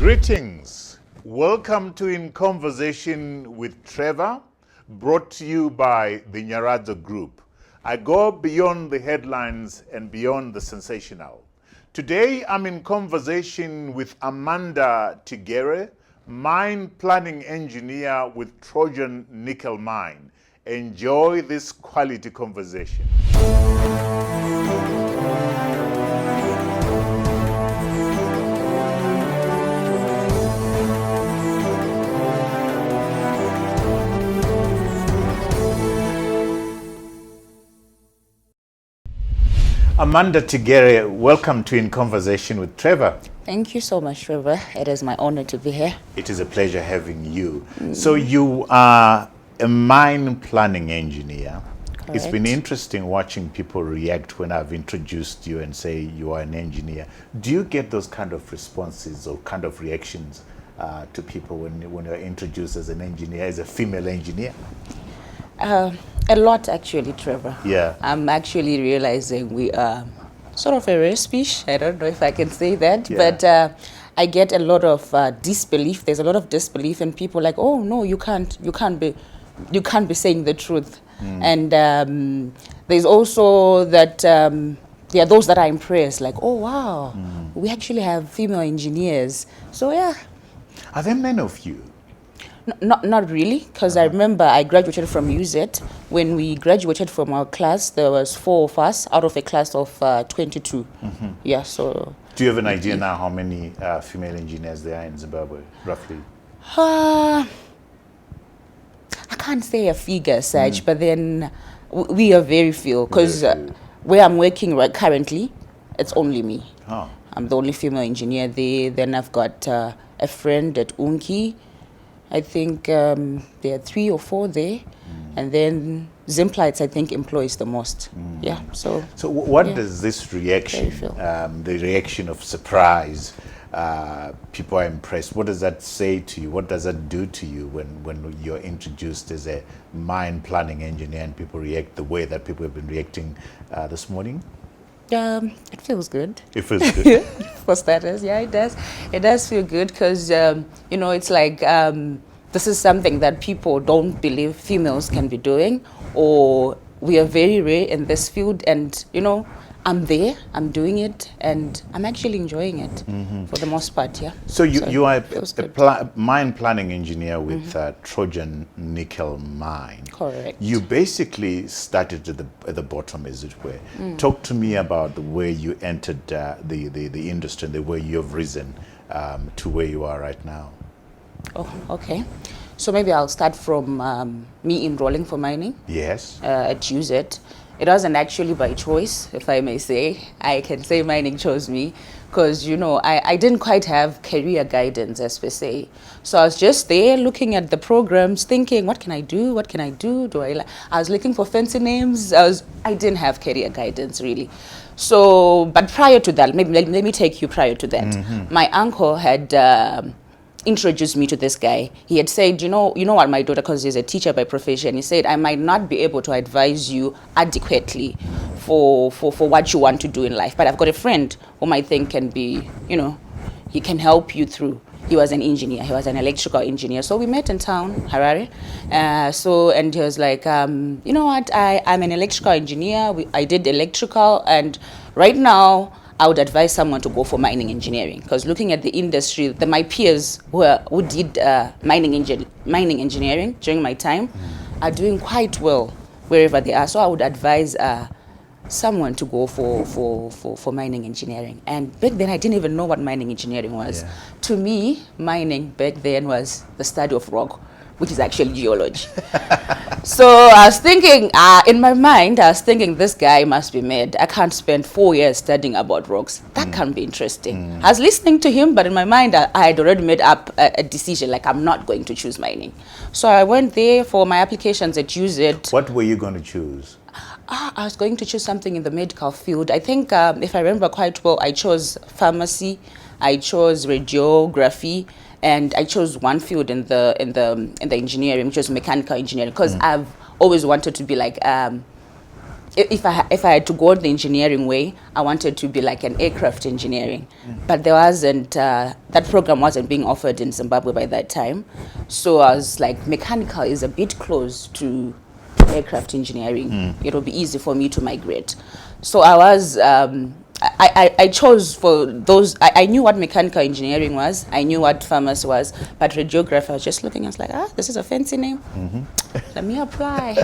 Greetings. Welcome to In Conversation with Trevor, brought to you by the Nyaradzo Group. I go beyond the headlines and beyond the sensational. Today, I'm in conversation with Amanda Tigere, mine planning engineer with Trojan Nickel Mine. Enjoy this quality conversation. Amanda Tigere, welcome to In Conversation with Trevor. Thank you so much, Trevor. It is my honor to be here. It is a pleasure having you. So you are a mine planning engineer. Correct. It's been interesting watching people react when I've introduced you and say you are an engineer. Do you get those kind of responses or kind of reactions to people when you're introduced as an engineer, as a female engineer? A lot, actually, Trevor. Yeah. I'm actually realizing we are sort of a rare species. I don't know if I can say that, Yeah. but I get a lot of disbelief. There's a lot of disbelief, and people like, oh no, you can't be saying the truth. And there's also that there are those that are impressed, like, oh wow, we actually have female engineers. So yeah. Are there many of you? Not really, because I remember I graduated from UZ. When we graduated from our class, there was 4 of us out of a class of 22. Yeah, so... Do you have an idea now how many female engineers there are in Zimbabwe, roughly? I can't say a figure, Saj, but then we are very few, because where I'm working right currently, it's only me. Oh. I'm the only female engineer there. Then I've got a friend at Unki. I think there are 3 or 4 there, and then Zimplites I think employs the most. Yeah, so. So what does this reaction, the reaction of surprise, people are impressed? What does that say to you? What does that do to you when you're introduced as a mine planning engineer and people react the way that people have been reacting this morning? It feels good. It feels good. For starters, yeah, it does. It does feel good because it's like this is something that people don't believe females can be doing, or we are very rare in this field. And I'm there, I'm doing it, and I'm actually enjoying it for the most part. Yeah. So you are a mine planning engineer with Trojan Nickel Mine. Correct. You basically started at the bottom, as it were. Talk to me about the way you entered the industry and the way you have risen to where you are right now. Oh, okay. So maybe I'll start from me enrolling for mining. Yes. At UZ. It wasn't actually by choice, if I may say. I can say mining chose me because, I didn't quite have career guidance, as per se. So I was just there looking at the programs, thinking, what can I do? What can I do? I was looking for fancy names. I didn't have career guidance, really. So, but prior to that, maybe let me take you prior to that. My uncle had introduced me to this guy. He had said, you know what, my daughter, because he's a teacher by profession, he said, I might not be able to advise you adequately for what you want to do in life, but I've got a friend whom I think can be, he can help you through. He was an engineer. He was an electrical engineer. So we met in town, Harare. And he was like, you know what, I'm an electrical engineer. I did electrical, and right now, I would advise someone to go for mining engineering, because looking at the industry, my peers who did mining engineering during my time are doing quite well wherever they are. So I would advise someone to go for mining engineering. And back then, I didn't even know what mining engineering was. Yeah. To me, mining back then was the study of rock, which is actually geology. So I was thinking, in my mind, this guy must be mad. I can't spend 4 years studying about rocks. That can't be interesting. I was listening to him, but in my mind, I had already made up a decision, like I'm not going to choose mining. So I went there for my applications at UZ. What were you going to choose? I was going to choose something in the medical field. I think, if I remember quite well, I chose pharmacy, I chose radiography, and I chose one field in the engineering, which was mechanical engineering, because I've always wanted to be like if I had to go the engineering way, I wanted to be like an aircraft engineering, but there wasn't that program wasn't being offered in Zimbabwe by that time, so I was like, mechanical is a bit close to aircraft engineering. It'll be easy for me to migrate. So I was. I chose for those. I knew what mechanical engineering was. I knew what pharmacy was, but radiography, I was just looking. I was like, this is a fancy name. Let me apply.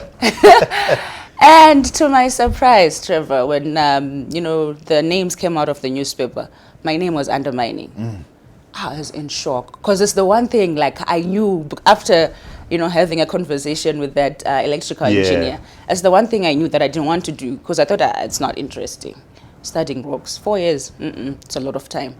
And to my surprise, Trevor, when the names came out of the newspaper, my name was under mining. I was in shock because it's the one thing like I knew after having a conversation with that electrical engineer. It's the one thing I knew that I didn't want to do because I thought it's not interesting. Studying rocks, 4 years, it's a lot of time.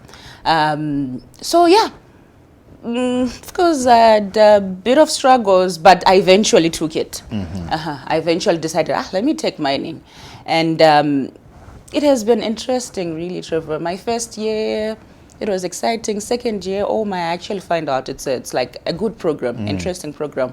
Of course, I had a bit of struggles, but I eventually took it. I eventually decided, let me take mining. And it has been interesting, really, Trevor. My first year, it was exciting. Second year, I actually find out it's like a good program, interesting program.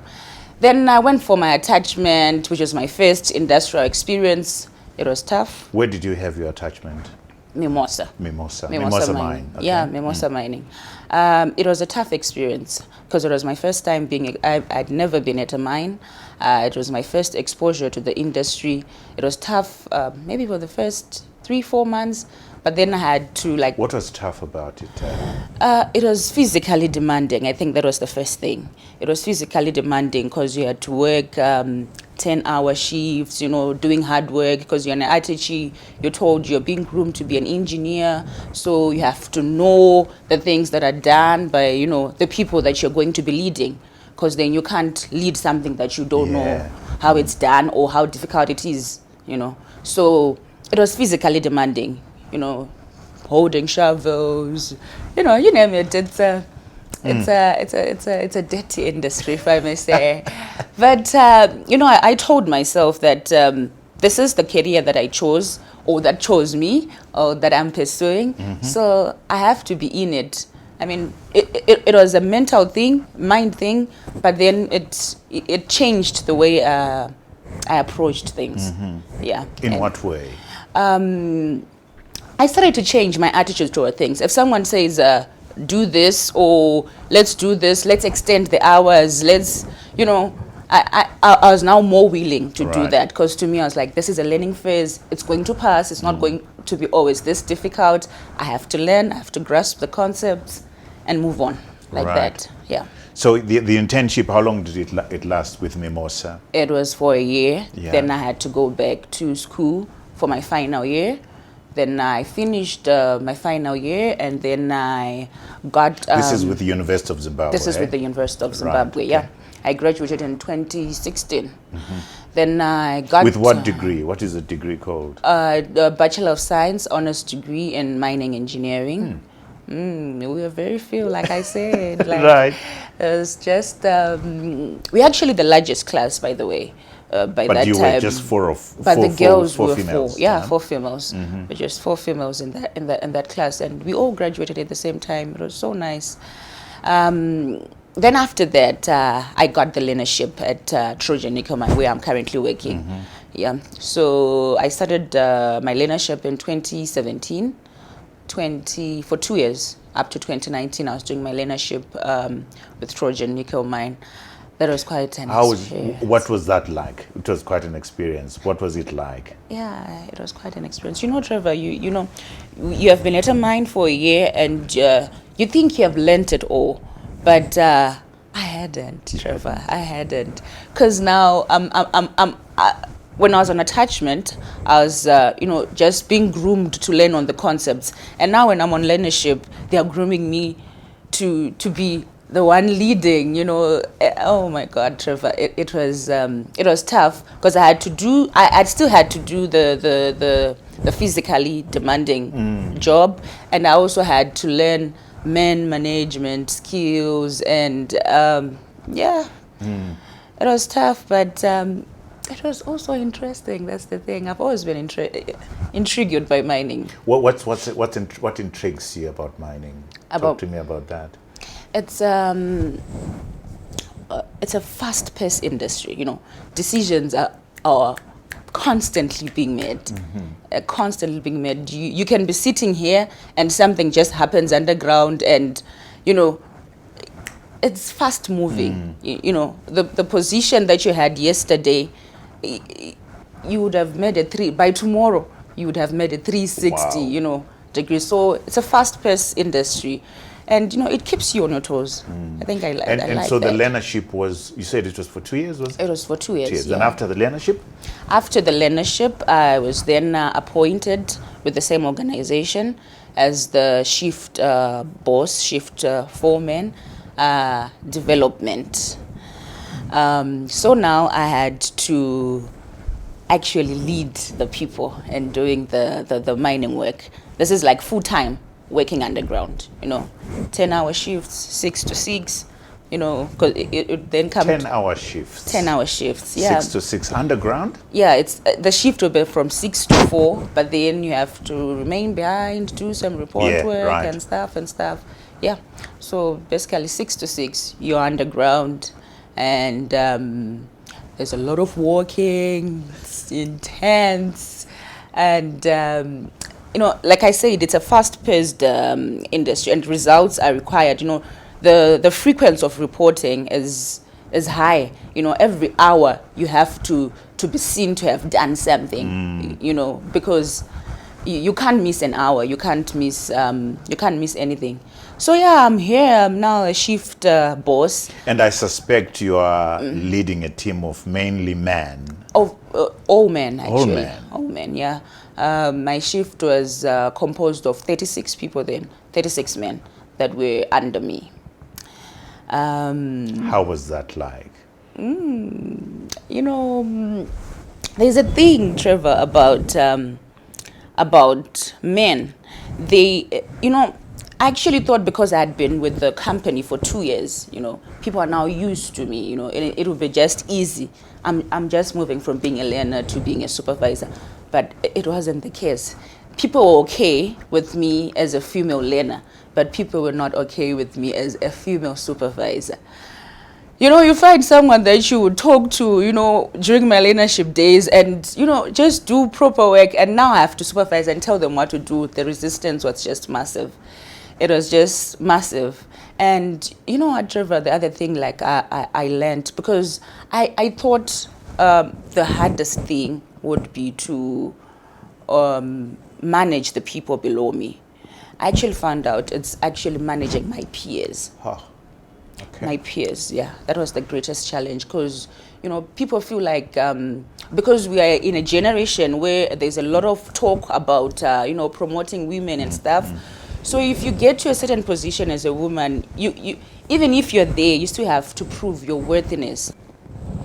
Then I went for my attachment, which was my first industrial experience. It was tough. Where did you have your attachment? Mimosa Mine. Okay. Yeah, Mimosa mining. It was a tough experience because it was my first time I'd never been at a mine. It was my first exposure to the industry. It was tough, maybe for the first 3-4 months, but then I had to like... What was tough about it? It was physically demanding. I think that was the first thing. It was physically demanding because you had to work 10-hour shifts, doing hard work because you're an attaché. You're told you're being groomed to be an engineer. So you have to know the things that are done by, the people that you're going to be leading, because then you can't lead something that you don't know how it's done or how difficult it is, So it was physically demanding, holding shovels, you name it. It's a dirty industry, if I may say. But I told myself that this is the career that I chose, or that chose me, or that I'm pursuing. So I have to be in it. I mean, it was a mental thing, mind thing, but then it changed the way I approached things. Yeah. In what way? I started to change my attitude toward things. If someone says, do this, or let's do this, let's extend the hours, I was now more willing to do that, because to me I was like, this is a learning phase. It's going to pass. It's not going to be always this difficult. I have to learn. I have to grasp the concepts and move on like that. Yeah. So the internship, how long did it last with Mimosa? It was for a year. Then I had to go back to school for my final year. Then I finished my final year, and then I got... this is with the University of Zimbabwe, This is with the University of Zimbabwe, okay. yeah. I graduated in 2016. Then I got... With what degree? What is the degree called? The Bachelor of Science, honors degree in mining engineering. We were very few, like I said. Right. It's just... we're actually the largest class, by the way. But that you time, were just four girls four were females. 4 females. But just 4 females in that class, and we all graduated at the same time. It was so nice. Then after that, I got the learnership at Trojan Nickel Mine, where I'm currently working. Yeah. So I started my learnership in 2017. For 2 years up to 2019, I was doing my learnership with Trojan Nickel Mine. That was quite an experience. What was that like? It was quite an experience. What was it like? Yeah, it was quite an experience. Trevor, you have been at a mine for a year, and you think you have learnt it all, but I hadn't, Trevor. I hadn't, because now when I was on attachment, I was just being groomed to learn on the concepts, and now when I'm on learnership, they are grooming me to be the one leading, oh my God, Trevor, it was tough, because I still had to do the physically demanding job, and I also had to learn men management skills, and it was tough, but it was also interesting. That's the thing. I've always been intrigued by mining. What intrigues you about mining? Talk to me about that. It's a fast-paced industry. Decisions are constantly being made. Constantly being made. You can be sitting here and something just happens underground, and it's fast moving. The position that you had yesterday, you would have made by tomorrow you would have made a 360 Wow. degrees. So it's a fast paced industry, and it keeps you on your toes. I think I like And so the that. learnership was, you said it was for 2 years, was it? It was for 2 years. 2 years. Yeah. And after the learnership? After the learnership, I was then appointed with the same organization as the shift boss, shift foreman, development. So now I had to actually lead the people and doing the mining work. This is like full-time working underground, 10-hour shifts, 6 to 6, because it then comes 10-hour shifts. 10-hour shifts, yeah. 6 to 6 underground? Yeah, it's the shift will be from 6 to 4, but then you have to remain behind, do some report work right. and stuff. Yeah, so basically 6 to 6, you're underground, and there's a lot of walking. It's intense, and like I said, it's a fast-paced industry, and results are required. The frequency of reporting is high. Every hour you have to be seen to have done something. Because you can't miss an hour. You can't miss anything. So yeah, I'm here. I'm now a shift boss. And I suspect you are leading a team of mainly men. All men, actually. All men. All men, yeah. My shift was composed of 36 people then, 36 men that were under me. How was that like? There's a thing, Trevor, about men. They, I actually thought because I had been with the company for 2 years, people are now used to me, and it would be just easy. I'm just moving from being a learner to being a supervisor, but it wasn't the case. People were okay with me as a female learner, but people were not okay with me as a female supervisor. You find someone that you would talk to, during my leadership days and, just do proper work. And now I have to supervise and tell them what to do. The resistance was just massive. It was just massive. And what, Trevor, the other thing I learned, because I thought the hardest thing would be to manage the people below me. I actually found out it's actually managing my peers. Oh, okay. My peers, yeah. That was the greatest challenge because, people feel like, because we are in a generation where there's a lot of talk about, promoting women and stuff. So if you get to a certain position as a woman, you even if you're there, you still have to prove your worthiness.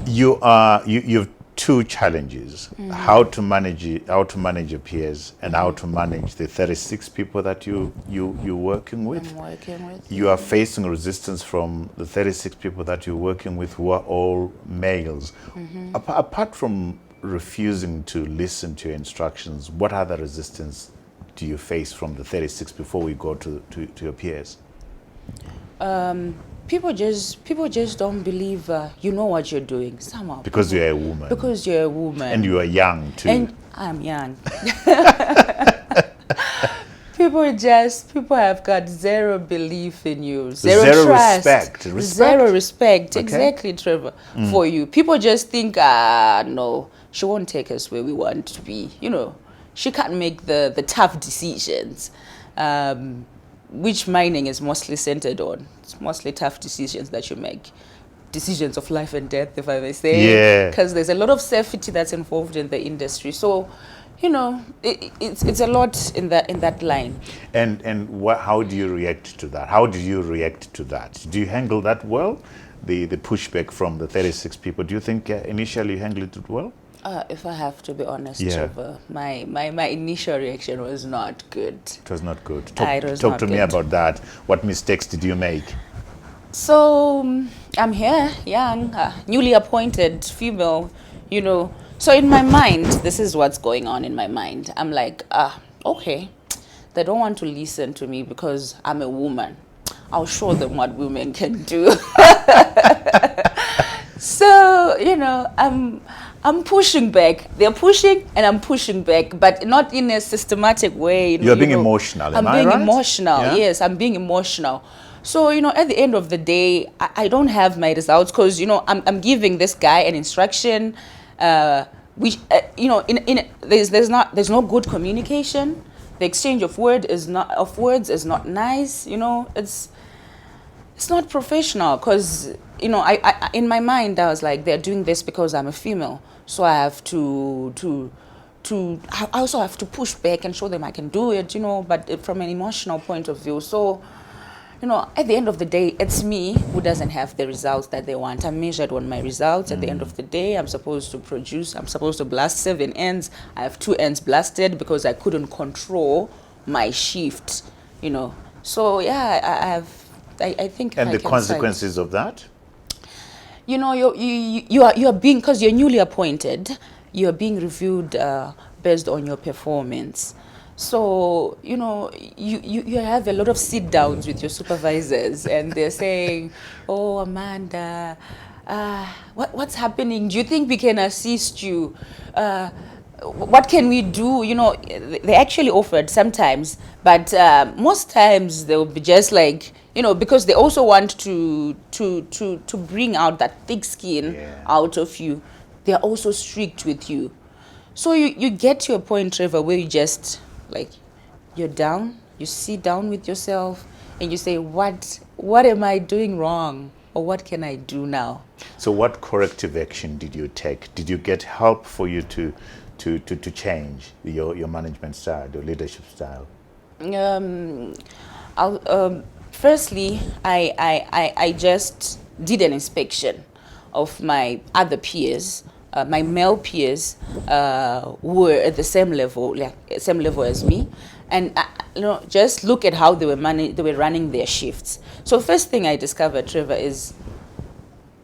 You've two challenges: how to manage your peers and how to manage the 36 people that you're working with. I'm working with. You are facing resistance from the 36 people that you're working with, who are all males. Apart from refusing to listen to your instructions, what other resistance do you face from the 36 before we go to your peers? People just don't believe you know what you're doing somehow. Because you're a woman. Because you're a woman. And you are young too. And I'm young. People have got zero belief in you, zero trust, respect. Zero respect. Okay. Exactly, Trevor. For you, people just think, no, she won't take us where we want to be. She can't make the tough decisions, which mining is mostly centered on. It's mostly tough decisions that you make. Decisions of life and death, if I may say. Yeah. Because there's a lot of safety that's involved in the industry. So, it's a lot in that line. And how do you react to that? How do you react to that? Do you handle that well? The pushback from the 36 people. Do you think initially you handled it well? If I have to be honest, Yeah. Trevor, my initial reaction was not good. It was not good. Talk to me about that. What mistakes did you make? So I'm here, young, newly appointed female, So in my mind, this is what's going on in my mind. I'm like, okay, they don't want to listen to me because I'm a woman. I'll show them what women can do. So, I'm pushing back. They're pushing and I'm pushing back, but not in a systematic way. You're being emotional, am I I'm being right? emotional, Yeah? yes, I'm being emotional. So, at the end of the day, I don't have my results because, I'm giving this guy an instruction, which, there's no good communication. The exchange of words is not nice, it's not professional because, I in my mind, I was like, they're doing this because I'm a female. So I have I also have to push back and show them I can do it, but from an emotional point of view. So, at the end of the day, it's me who doesn't have the results that they want. I'm measured on my results. At the end of the day, I'm supposed to blast 7 ends. I have 2 ends blasted because I couldn't control my shift, So, yeah, I think. And I the can consequences of that? you are being, because you're newly appointed, you're being reviewed based on your performance. So, you have a lot of sit downs with your supervisors and they're saying, oh, Amanda, what's happening? Do you think we can assist you? What can we do? They actually offered sometimes, but most times they'll be just like, because they also want to bring out that thick skin out of you. They're also strict with you. So you get to a point, Trevor, where you just like, you're down, you sit down with yourself and you say, what am I doing wrong? Or what can I do now? So what corrective action did you take? Did you get help for you to change your management style, your leadership style? Firstly, I just did an inspection of my other peers, my male peers, who were at the same level as me, and just look at how they were running their shifts. So first thing I discovered, Trevor, is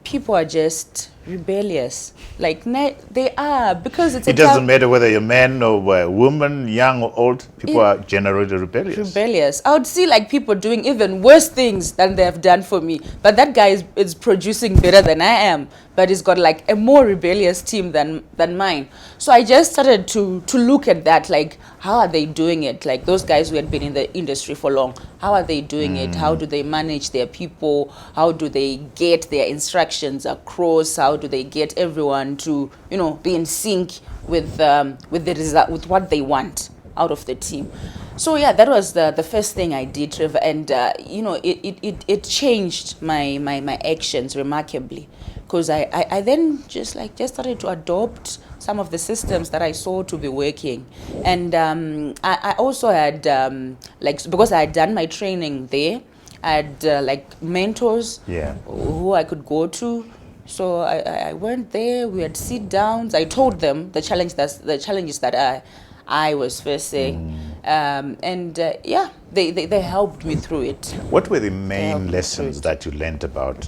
people are just rebellious. Like, they are, because it doesn't matter whether you're man or a woman, young or old, people are generally rebellious. I would see like people doing even worse things than they have done for me. But that guy is producing better than I am. But he's got like a more rebellious team than mine. So I just started to look at that, like, how are they doing it? Like those guys who had been in the industry for long, how are they doing it? How do they manage their people? How do they get their instructions across? How do they get everyone to, be in sync with the result, with what they want out of the team? So yeah, that was the first thing I did, Trevor, and it changed my actions remarkably, because I then just started to adopt some of the systems that I saw to be working, and I also had because I had done my training there, I had mentors who I could go to. So I went there. We had sit downs. I told them the challenges that I was facing, and they helped me through it. What were the main lessons that you learned about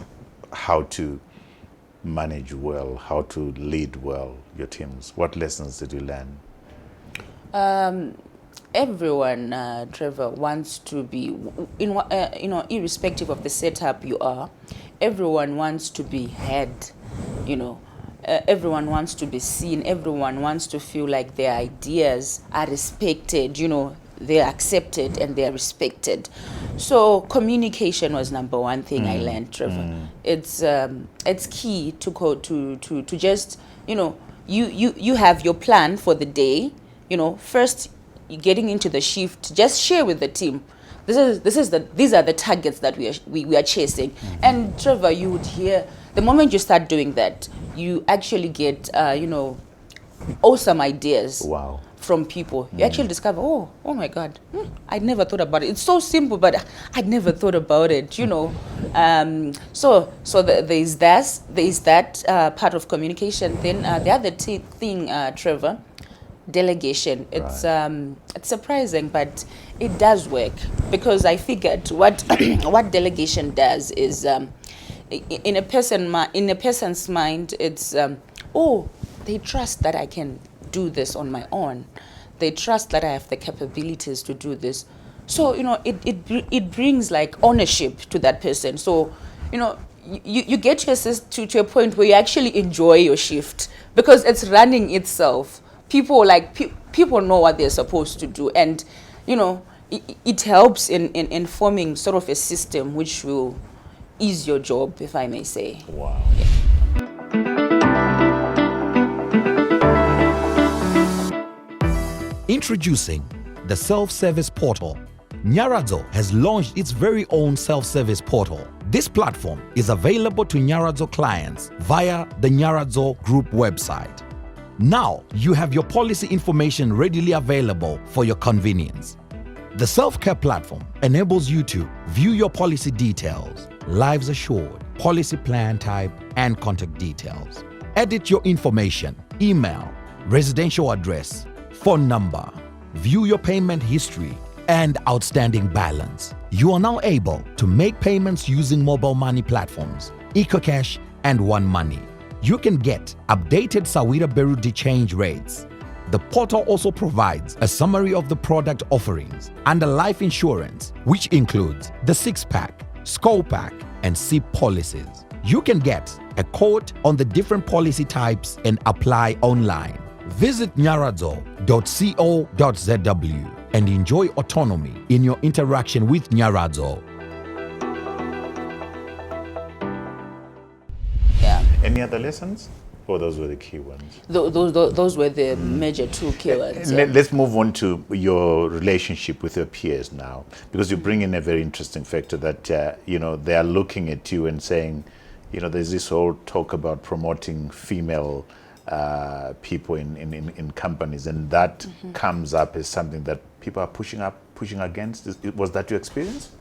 how to manage well, how to lead well your teams? What lessons did you learn? Everyone, Trevor, wants to be, irrespective of the setup you are, everyone wants to be heard, everyone wants to be seen, everyone wants to feel like their ideas are respected, they're accepted and they're respected. So communication was number one thing I learned, Trevor. It's key to just, you have your plan for the day, first you're getting into the shift, just share with the team. These are the targets that we are chasing. And Trevor, you would hear, the moment you start doing that, you actually get awesome ideas from people. You actually discover, oh my God, I'd never thought about it. It's so simple, but I'd never thought about it. So there's that part of communication. Then the other thing, Trevor, delegation. It's surprising, but it does work, because I figured what delegation does is, in a person's mind, it's they trust that I can do this on my own. They trust that I have the capabilities to do this. So it brings like ownership to that person. So you get to a point where you actually enjoy your shift because it's running itself. People people know what they're supposed to do, and it helps in forming sort of a system which will ease your job, if I may say. Wow. Introducing the self-service portal. Nyaradzo has launched its very own self-service portal. This platform is available to Nyaradzo clients via the Nyaradzo Group website. Now you have your policy information readily available for your convenience. The self-care platform enables you to view your policy details, lives assured, policy plan type, and contact details. Edit your information, email, residential address, phone number, view your payment history, and outstanding balance. You are now able to make payments using mobile money platforms, EcoCash, and One Money. You can get updated Sawira Berudi change rates. The portal also provides a summary of the product offerings under life insurance, which includes the 6-pack, Skull Pack, and SIP policies. You can get a quote on the different policy types and apply online. Visit nyaradzo.co.zw and enjoy autonomy in your interaction with Nyaradzo. Yeah. Any other lessons? Or those were the key ones? Those were the major two keywords. Yeah. Let's move on to your relationship with your peers now, because you bring in a very interesting factor that they are looking at you and saying, there's this whole talk about promoting female people in companies, and that comes up as something that people are pushing against. Was that your experience?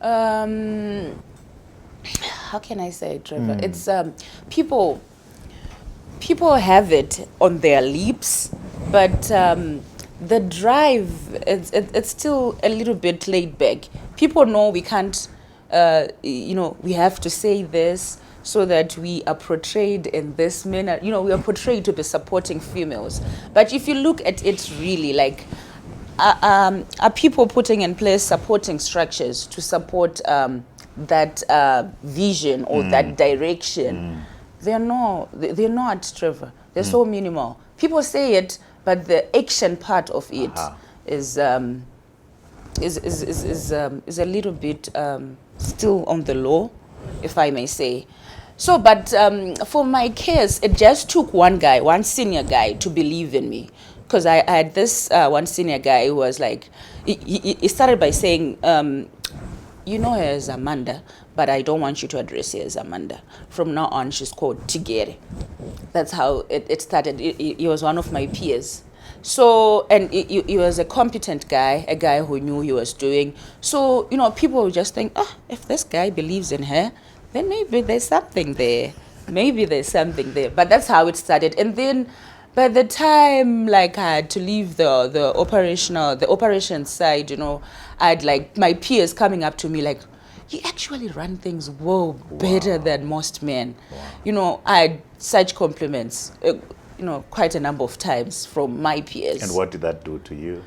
How can I say it, Trevor? It's people have it on their lips, but the drive, it's still a little bit laid back. People know we can't, we have to say this so that we are portrayed in this manner. We are portrayed to be supporting females. But if you look at it really, are people putting in place supporting structures to support that vision or that direction? They're not, Trevor. They're so minimal. People say it, but the action part of it is a little bit still on the low, if I may say. So, but for my case, it just took one senior guy to believe in me. Because I had this one senior guy who was like, he started by saying, you know her as Amanda, but I don't want you to address her as Amanda. From now on, she's called Tigere. That's how it started. He was one of my peers. So, and he was a competent guy, a guy who knew he was doing. So, people would just think, if this guy believes in her, then maybe there's something there. But that's how it started. And then by the time I had to leave the operations side, I had my peers coming up to me like, you actually run things better than most men. Wow. I had such compliments, quite a number of times from my peers. And what did that do to you?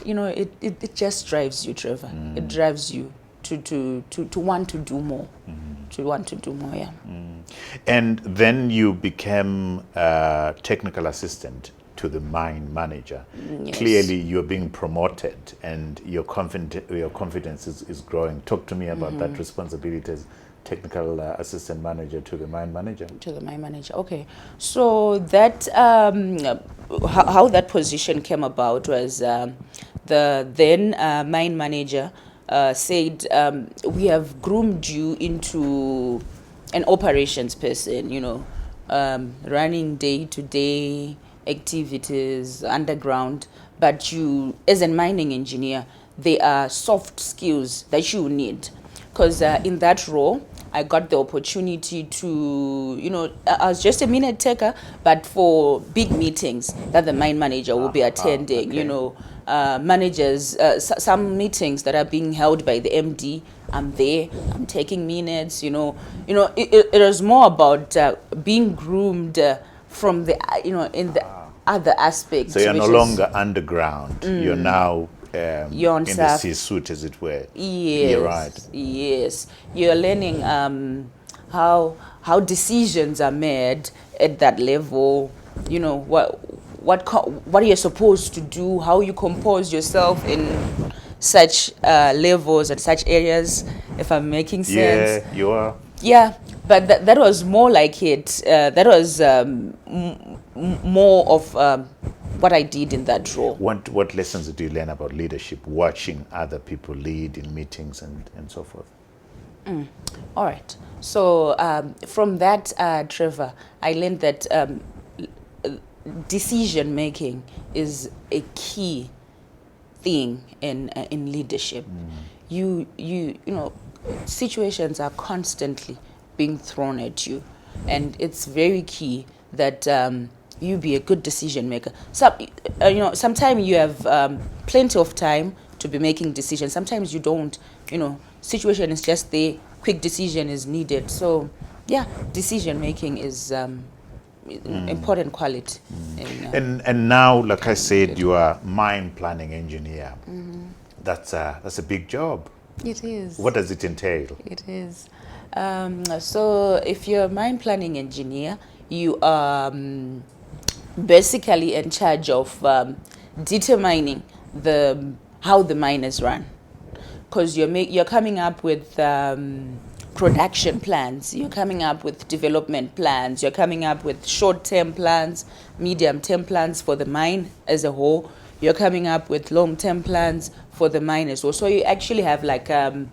It just drives you, Trevor. It drives you to want to do more. To want to do more, yeah. And then you became a technical assistant to the mine manager. Yes. Clearly, you're being promoted, and your confidence is growing. Talk to me about that responsibility as technical assistant manager to the mine manager. To the mine manager, okay. So that how that position came about was the then mine manager said, we have groomed you into an operations person, running day-to-day activities underground, but you, as a mining engineer, there are soft skills that you need. Because in that role, I got the opportunity to, I was just a minute taker, but for big meetings that the mine manager will be attending, okay. Managers, some meetings that are being held by the MD, I'm there, I'm taking minutes, it was more about being groomed from the, in the other aspects. So you're no longer underground, you're now you're on in the C-suite, as it were. Yes. You're right. Yes. You're learning how decisions are made at that level, you know, what you're supposed to do, how you compose yourself in such levels and such areas, if I'm making sense. Yeah, you are. Yeah, but that was more like it. That was more of what I did in that role. What lessons did you learn about leadership, watching other people lead in meetings and so forth? All right. So from that, Trevor, I learned that decision making is a key thing in leadership. You know, situations are constantly being thrown at you, and it's very key that you be a good decision maker. So you know, sometimes you have plenty of time to be making decisions. Sometimes you don't. You know, situation is just there. Quick decision is needed. So yeah, decision making is important quality. And now, like I said, you are mine planning engineer. That's a big job. It is. What does it entail? It is. So if you're a mine planning engineer, you are basically in charge of determining how the mine is run, because you're coming up with production plans, you're coming up with development plans, you're coming up with short-term plans, medium-term plans for the mine as a whole, you're coming up with long-term plans for the mine as well. So you actually have like a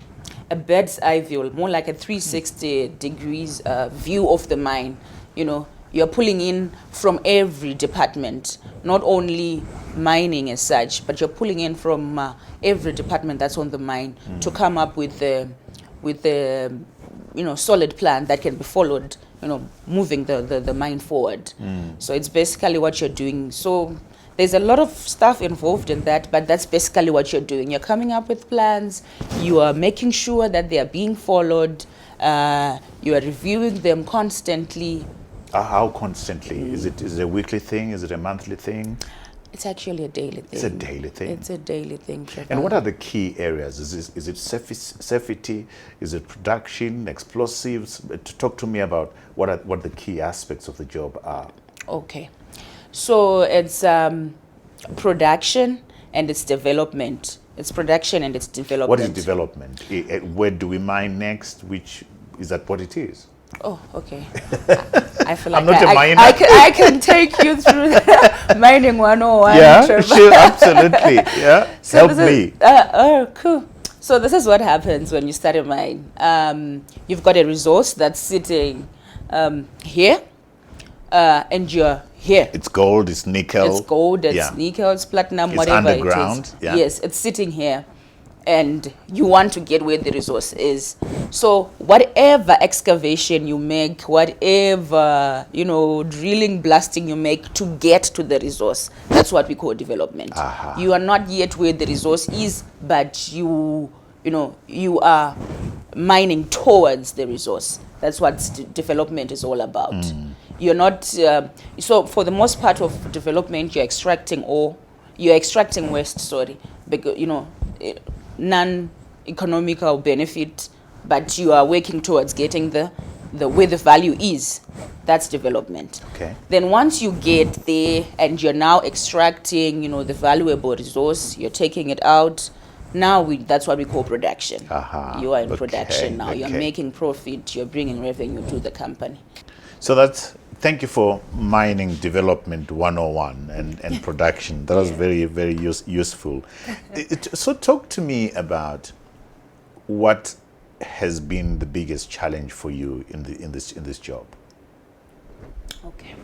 bird's eye view, more like a 360 degrees view of the mine. You know, you're pulling in from every department, not only mining as such, but you're pulling in from every department that's on the mine to come up with the solid plan that can be followed, moving the mine forward. So it's basically what you're doing. So there's a lot of stuff involved in that, but that's basically what you're doing. You're coming up with plans, you are making sure that they are being followed, you are reviewing them constantly. How constantly? Is it a weekly thing? Is it a monthly thing? It's actually a daily thing. It's a daily thing. It's a daily thing, Trevor. And what are the key areas? Is it safety? Is it production, explosives? Talk to me about what the key aspects of the job are. Okay. So it's production and it's development. It's production and it's development. What is development? Where do we mine next? Is that what it is? Oh, okay. I feel like I'm not a miner. I can take you through mining 101. Yeah, Trevor. sure, absolutely. Yeah, so help me. Oh, cool. So this is what happens when you start a mine. You've got a resource that's sitting here, and you're here. It's gold, it's nickel. It's gold, it's nickel, it's platinum, it's whatever underground. it is. Yeah. Yes, it's sitting here. And you want to get where the resource is. So whatever excavation you make, whatever, drilling, blasting you make to get to the resource, that's what we call development. You are not yet where the resource is, but you are mining towards the resource. That's what development is all about. You're not, so for the most part of development, you're extracting ore, you're extracting waste, because, non-economical benefit, but you are working towards getting the where the value is. That's development. Okay. Then once you get there and you're now extracting, the valuable resource, you're taking it out. Now that's what we call production. You are in production now. You're making profit. You're bringing revenue to the company. So thank you for mining development 101 and production. That was very, very useful. So talk to me about what has been the biggest challenge for you in this job. Okay.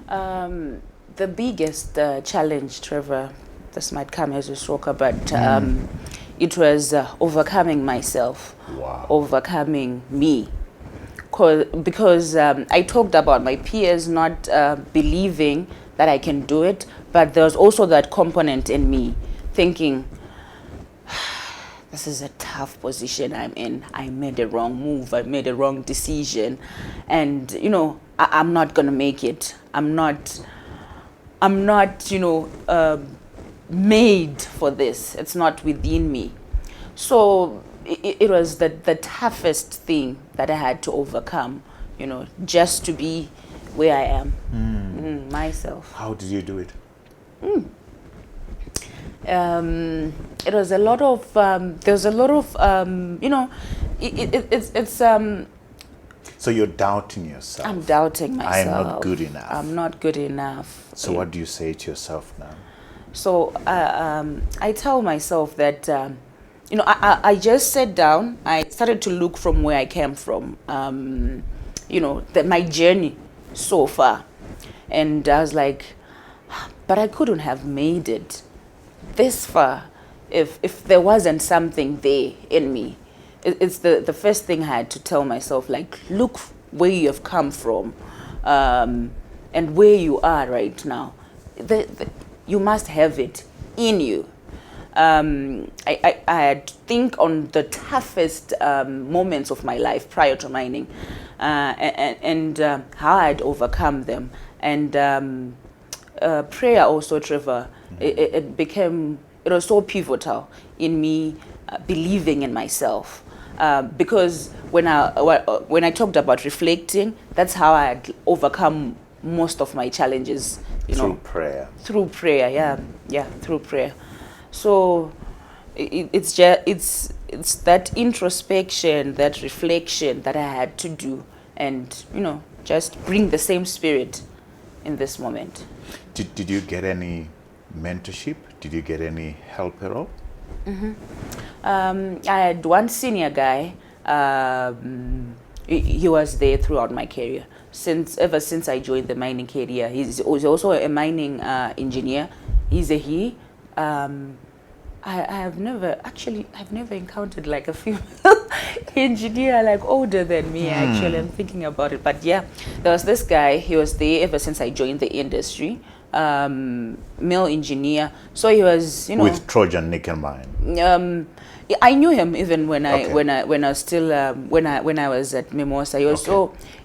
The biggest challenge, Trevor, this might come as a shocker, but it was overcoming myself, overcoming me. Because I talked about my peers not believing that I can do it, but there's also that component in me thinking, this is a tough position I'm in. I made a wrong move. I made a wrong decision. And, I'm not going to make it. I'm not made for this. It's not within me. So, it was the toughest thing that I had to overcome, just to be where I am, myself. How did you do it? It was a lot of, there was a lot of, it's So you're doubting yourself. I'm doubting myself. I am not good enough. I'm not good enough. So what do you say to yourself now? So I tell myself that, I just sat down. I started to look from where I came from, my journey so far. And I was like, but I couldn't have made it this far if there wasn't something there in me. It's the first thing I had to tell myself, like, look where you have come from, and where you are right now. You must have it in you. I think on the toughest moments of my life prior to mining, and how I'd overcome them. And prayer also, Trevor, it was so pivotal in me believing in myself. Because when I talked about reflecting, that's how I had overcome most of my challenges. Through prayer. Through prayer, yeah, through prayer. So it's that introspection, that reflection that I had to do, and just bring the same spirit in this moment. Did you get any mentorship? Did you get any help at all? I had one senior guy. He was there throughout my career. Ever since I joined the mining career, he's also a mining engineer. He's a he. I've never encountered like a female engineer like older than me. Actually, I'm thinking about it. But yeah, there was this guy. He was there ever since I joined the industry. Male engineer. So he was, with Trojan Nickel Mine. I knew him even when I was still when I was at Mimosa. He was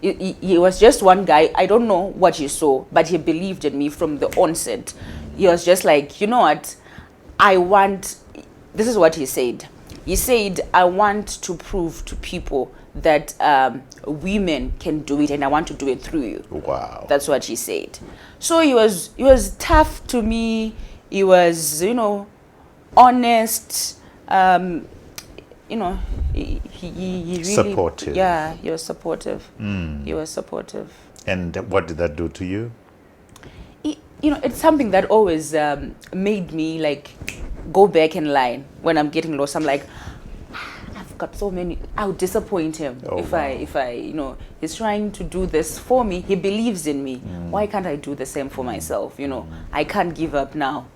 he was just one guy. I don't know what he saw, but he believed in me from the onset. He was just like, you know what, this is what he said. He said, I want to prove to people that women can do it, and I want to do it through you. Wow. That's what he said. So he was tough to me. He was, honest. He really supportive. Yeah, he was supportive. He was supportive. And what did that do to you? It's something that always made me like go back in line when I'm getting lost. I'm like, I've got so many. I'll disappoint him if I he's trying to do this for me. He believes in me. Why can't I do the same for myself? I can't give up now.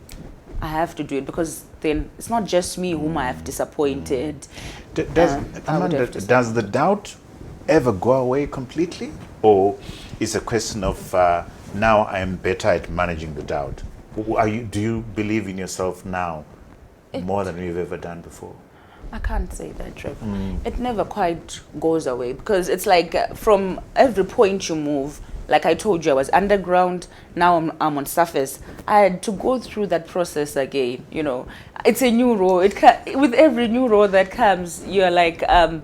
I have to do it, because then it's not just me whom I have disappointed. Does the doubt ever go away completely, or is a question of now I am better at managing the doubt? Do you believe in yourself now more than you've ever done before? I can't say that, Trevor. It never quite goes away, because it's like from every point you move. Like I told you, I was underground. Now I'm on surface. I had to go through that process again. It's a new role. With every new role that comes, you're like, can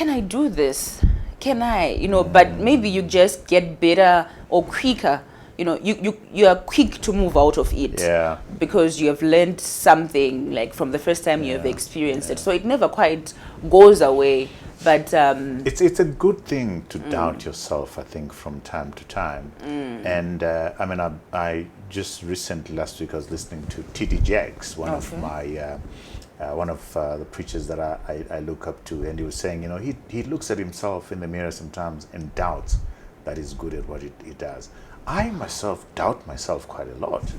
I do this? Can I? But maybe you just get better or quicker. You are quick to move out of it. Yeah. Because you have learned something like from the first time you have experienced it. So it never quite goes away. But it's a good thing to doubt yourself, I think, from time to time. And I just recently, last week, I was listening to T.D. Jakes, one of the preachers that I look up to, and he was saying, he looks at himself in the mirror sometimes and doubts that he's good at what he does. I myself doubt myself quite a lot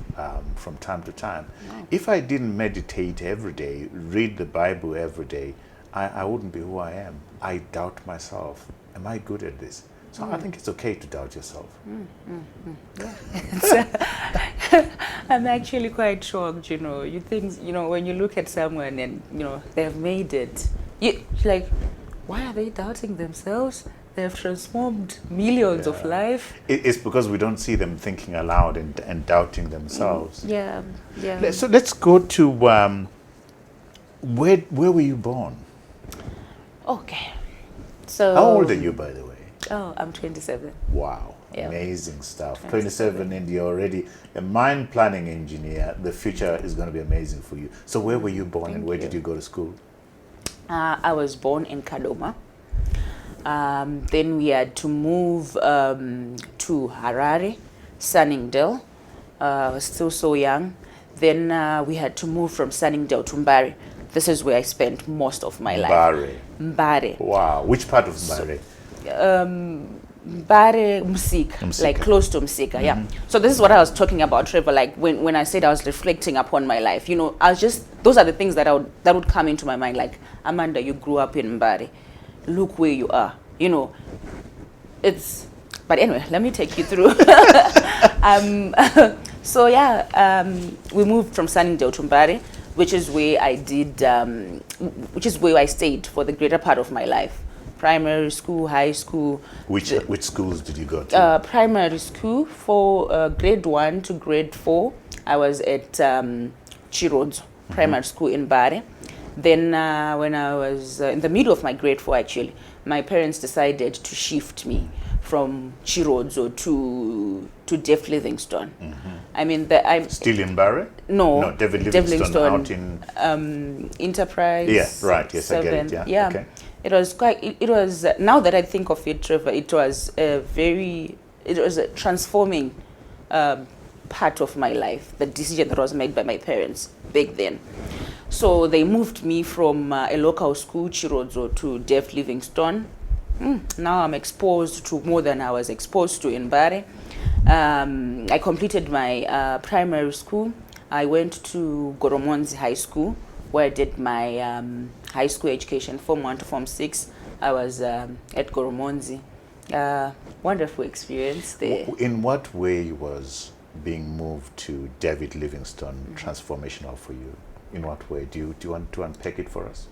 from time to time. If I didn't meditate every day, read the Bible every day, I wouldn't be who I am. I doubt myself. Am I good at this? So I think it's okay to doubt yourself. Yeah. I'm actually quite shocked, You think, when you look at someone and, they've made it, you're like, why are they doubting themselves? They've transformed millions of lives. It's because we don't see them thinking aloud and doubting themselves. Yeah. So let's go to, where were you born? Okay. So. How old are you, by the way? Oh, I'm 27. Wow. Yeah. Amazing stuff. 27 and you're already a mine planning engineer. The future is going to be amazing for you. So where were you born and where did you go to school? I was born in Kadoma. Then we had to move to Harare, Sunningdale. I was still so young. Then we had to move from Sunningdale to Mbare. This is where I spent most of my life. Mbare. Wow. Which part of Mbare? Mbare, Msika, like close to Msika, yeah. So this is what I was talking about, Trevor, like when I said I was reflecting upon my life, you know, I was just, those are the things that would come into my mind, like, Amanda, you grew up in Mbare, look where you are, you know, it's, but anyway, let me take you through. So yeah, we moved from Sunningdale to Mbare, which is where I did, which is where I stayed for the greater part of my life. Primary school, high school. Which schools did you go to? Primary school for grade 1 to grade 4. I was at Chirodzo Primary School in Mbare. Then when I was in the middle of my grade 4, actually, my parents decided to shift me from Chirodzo to Def Livingstone. I mean, I'm still in Mbare? No, David Livingstone out in Enterprise. Yeah, right. Yes, 7. I get it. Yeah. Okay. It was quite. It was now that I think of it, Trevor. It was a transforming part of my life. The decision that was made by my parents back then. So they moved me from a local school, Chirodzo, to Def Livingstone. Now I'm exposed to more than I was exposed to in Mbare. I completed my primary school. I went to Goromonzi High School, where I did my high school education, Form 1 to Form 6. I was at Goromonzi. Wonderful experience there. In what way was being moved to David Livingstone transformational for you? In what way? Do you want to unpack it for us?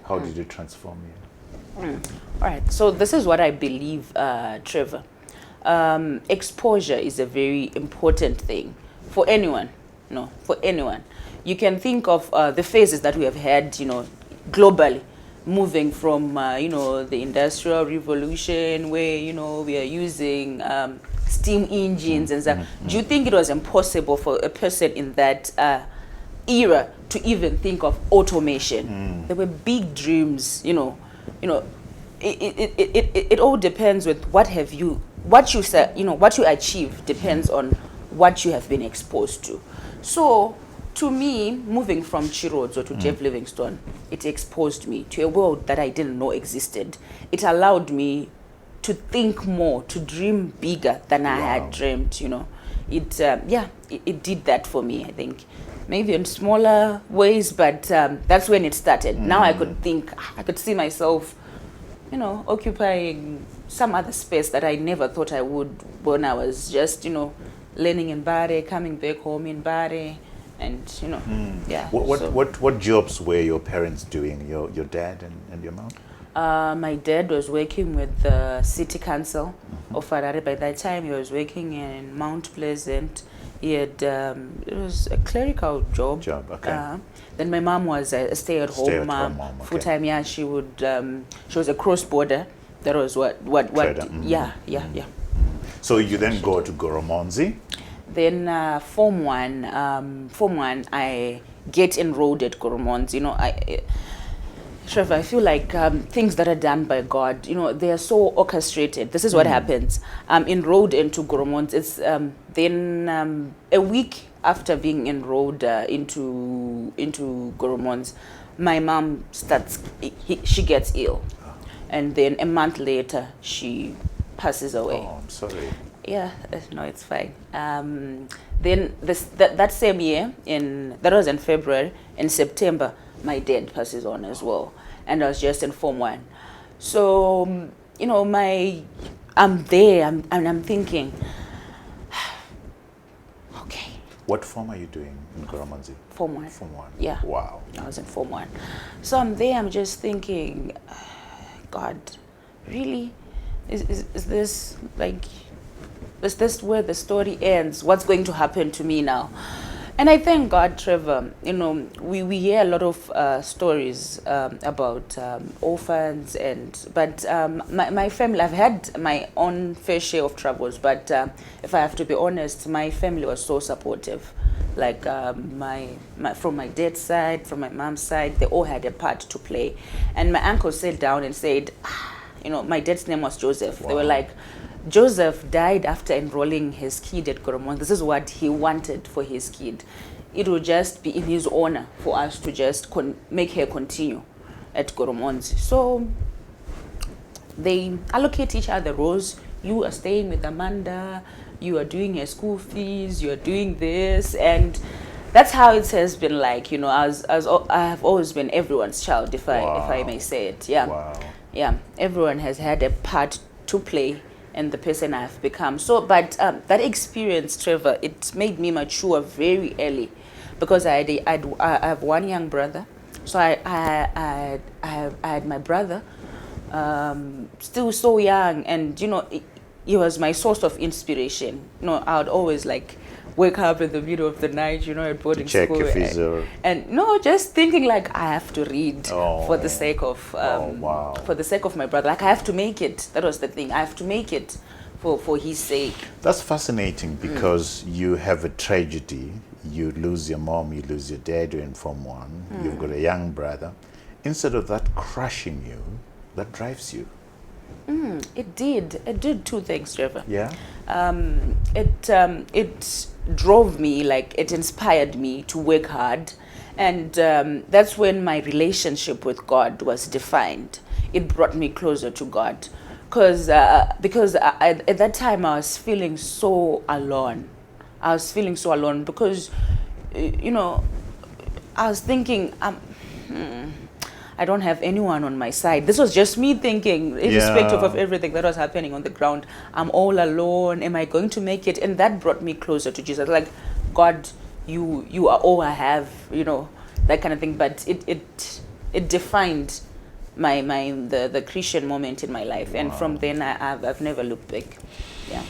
How did it transform you? All right. So this is what I believe, Trevor. Exposure is a very important thing for anyone. No, for anyone. You can think of the phases that we have had, you know, globally, moving from, you know, the Industrial Revolution, where, you know, we are using steam engines and stuff. Do you think it was impossible for a person in that era to even think of automation? There were big dreams, you know. It all depends with what you achieve depends on what you have been exposed to. So, to me, moving from Chirodzo to Def Livingstone, it exposed me to a world that I didn't know existed. It allowed me to think more, to dream bigger than I had dreamed, you know. It did that for me, I think. Maybe in smaller ways, but that's when it started. Now I could see myself, you know, occupying some other space that I never thought I would when I was just, you know, learning in Mbare, coming back home in Mbare, and, you know, yeah. What jobs were your parents doing, your dad and your mom? My dad was working with the city council of Harare. By that time, he was working in Mount Pleasant. He had, it was a clerical job. Okay. Then my mom was a stay-at-home mom, okay. full-time. Yeah, she was a cross-border. That was what Trader. Yeah. So you then go to Goromonzi. Then Form 1, I get enrolled at Goromonzi. You know, Trevor, I feel like things that are done by God, you know, they are so orchestrated. This is what happens. I'm enrolled into Goromonzi. It's then a week after being enrolled into Goromonzi, my mom she gets ill. And then a month later, she passes away. Oh, I'm sorry. Yeah, no, it's fine. Then that same year, that was in February, in September, my dad passes on as well. And I was just in Form 1. So, you know, I'm there, and I'm thinking, okay. What form are you doing in Goromonzi? Form 1. Form 1. Yeah. Wow. I was in Form 1. So I'm there, I'm just thinking, God, really? Is this like, is this where the story ends? What's going to happen to me now? And I thank God, Trevor. You know, we hear a lot of stories about orphans, but my family, I've had my own fair share of troubles, but if I have to be honest, my family was so supportive. Like my from my dad's side, from my mom's side, they all had a part to play. And my uncle sat down and said, you know, my dad's name was Joseph. Wow. They were like, Joseph died after enrolling his kid at Goromon. This is what he wanted for his kid. It would just be in his honor for us to just make her continue at Goromon. So they allocate each other roles. You are staying with Amanda, you are doing her school fees, you are doing this, and that's how it has been like, you know, as I have always been everyone's child, if I may say it. Yeah. Wow. Yeah. Everyone has had a part to play in the person I've become. So, but that experience, Trevor, it made me mature very early, because I have one young brother. So I had my brother, still so young, and you know, he was my source of inspiration. You know, I would always like wake up in the middle of the night, you know, at boarding Check school, your physio. and no, just thinking like I have to read for the sake of wow. for the sake of my brother. Like I have to make it. That was the thing. I have to make it for his sake. That's fascinating, because you have a tragedy. You lose your mom, you lose your dad, you're in Form 1, you've got a young brother. Instead of that crushing you, that drives you. It did. It did two things, Trevor. Yeah? It drove me, like it inspired me to work hard, and that's when my relationship with God was defined. It brought me closer to God, because at that time I was feeling so alone. I was feeling so alone because, you know, I was thinking, I don't have anyone on my side. This was just me thinking, irrespective of everything that was happening on the ground. I'm all alone. Am I going to make it? And that brought me closer to Jesus. Like, God, you are all I have, you know, that kind of thing. But it defined the Christian moment in my life. And from then I've never looked back. Yeah.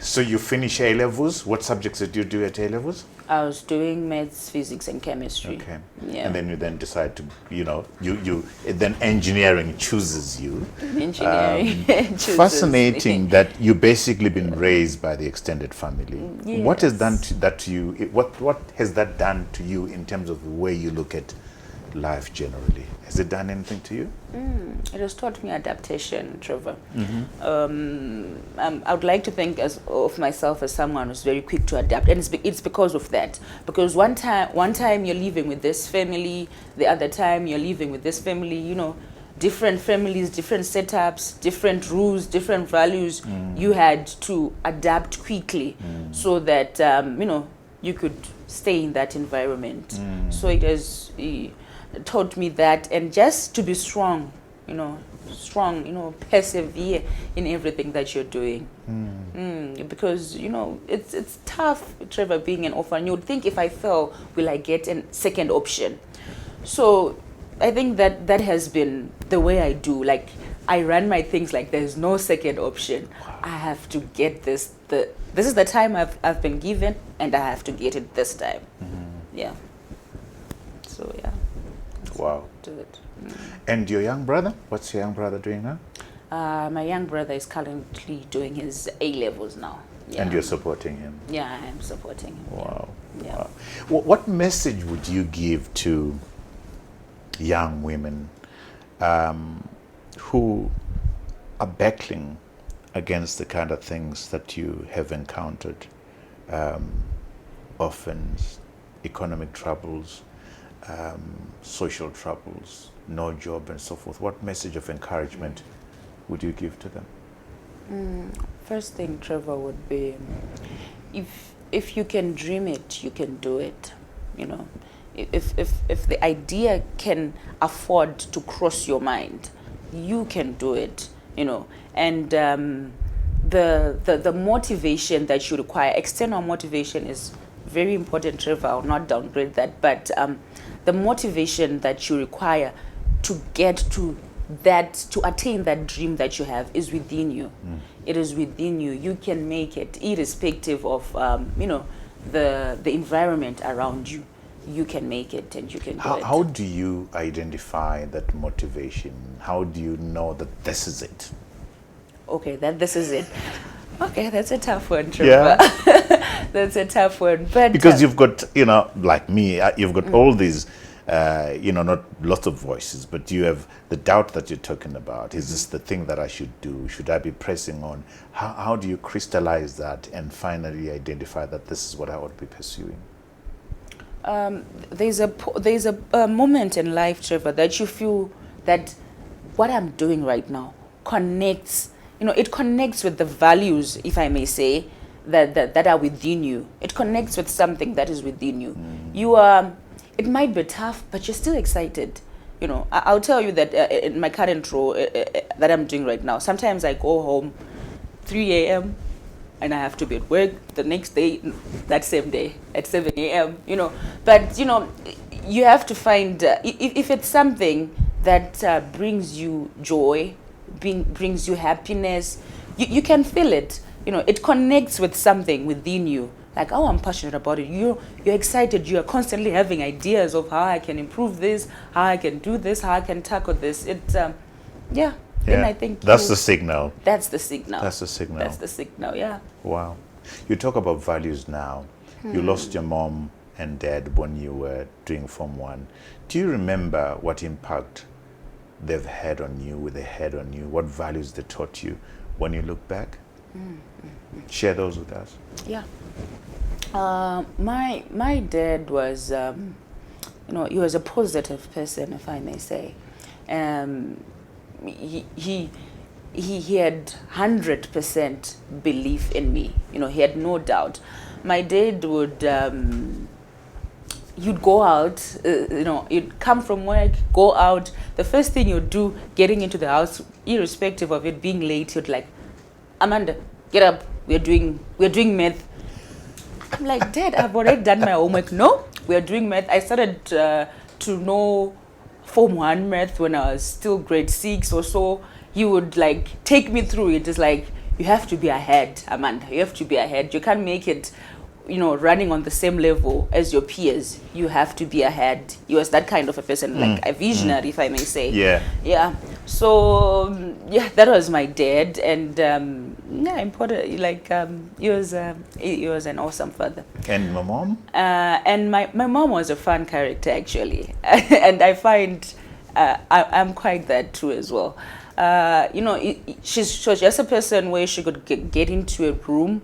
So you finish A-levels. What subjects did you do at A-levels? I was doing maths, physics, and chemistry. Okay. Yeah. And then you then decide to, you know, then engineering chooses you. Engineering chooses Fascinating me. that you basically been raised by the extended family. What has done that to you? What has that done to you in terms of the way you look at life generally? Has it done anything to you? It has taught me adaptation, Trevor. I would like to think of myself as someone who's very quick to adapt, and it's because of that. Because one time you're living with this family, the other time you're living with this family. You know, different families, different setups, different rules, different values. You had to adapt quickly so that you know, you could stay in that environment. So it has taught me that, and just to be strong, you know, persevere in everything that you're doing. Because, you know, it's tough, Trevor, being an orphan. You would think, if I fail, will I get a second option? So I think that has been the way I do. Like, I run my things like there's no second option. I have to get this. This is the time I've been given, and I have to get it this time. Yeah. So yeah. Wow. Do it. And your young brother? What's your young brother doing now? My young brother is currently doing his A-levels now. Yeah. And you're supporting him? Yeah, I am supporting him. Wow. Yeah. Wow. What message would you give to young women who are battling against the kind of things that you have encountered? Orphans, economic troubles, social troubles, no job, and so forth. What message of encouragement would you give to them? First thing, Trevor, would be, if you can dream it, you can do it. You know, if the idea can afford to cross your mind, you can do it. You know, and the motivation that you require, external motivation, is very important, Trevor. I'll not downgrade that, but the motivation that you require to get to that, to attain that dream that you have, is within you. It is within you. You can make it, irrespective of you know, the environment around you, you can make it and you can do it. How do you identify that motivation? How do you know that this is it? Okay, this is it. Okay, that's a tough one, Trevor. Yeah. That's a tough one. But Because you've got, like me, you've got all these, not lots of voices, but you have the doubt that you're talking about. Is this the thing that I should do? Should I be pressing on? How do you crystallize that and finally identify that this is what I ought to be pursuing? There's a moment in life, Trevor, that you feel that what I'm doing right now connects. It connects with the values, if I may say, that are within you. It connects with something that is within you. You are. It might be tough, but you're still excited. I'll tell you that in my current role that I'm doing right now, sometimes I go home 3 a.m. and I have to be at work the next day, that same day, at 7 a.m., But, you have to find, if it's something that brings you joy, brings you happiness, you can feel it. It connects with something within you. Like, oh, I'm passionate about it. You're excited. You are constantly having ideas of how I can improve this, how I can do this, how I can tackle this. Yeah. Then I think that's the signal. That's the signal. That's the signal. That's the signal, yeah. Wow. You talk about values now. You lost your mom and dad when you were doing Form 1. Do you remember what impact they've had on you, what values they taught you when you look back? Share those with us. Yeah. My dad was, he was a positive person, if I may say. He had 100% belief in me. He had no doubt. My dad would, you'd go out, you'd come from work, go out. The first thing you'd do, getting into the house, irrespective of it being late, you'd like, Amanda, get up. We're doing math. I'm like, Dad, I've already done my homework. No, we're doing math. I started to know Form 1 math when I was still grade 6 or so. He would take me through it. It's like, you have to be ahead, Amanda. You have to be ahead. You can't make it, running on the same level as your peers. You have to be ahead. He was that kind of a person, like a visionary, if I may say. Yeah. Yeah. So, that was my dad. And, important. He was an awesome father. And my mom? And my mom was a fun character, actually. And I find I'm quite that too as well. She was just a person where she could get into a room,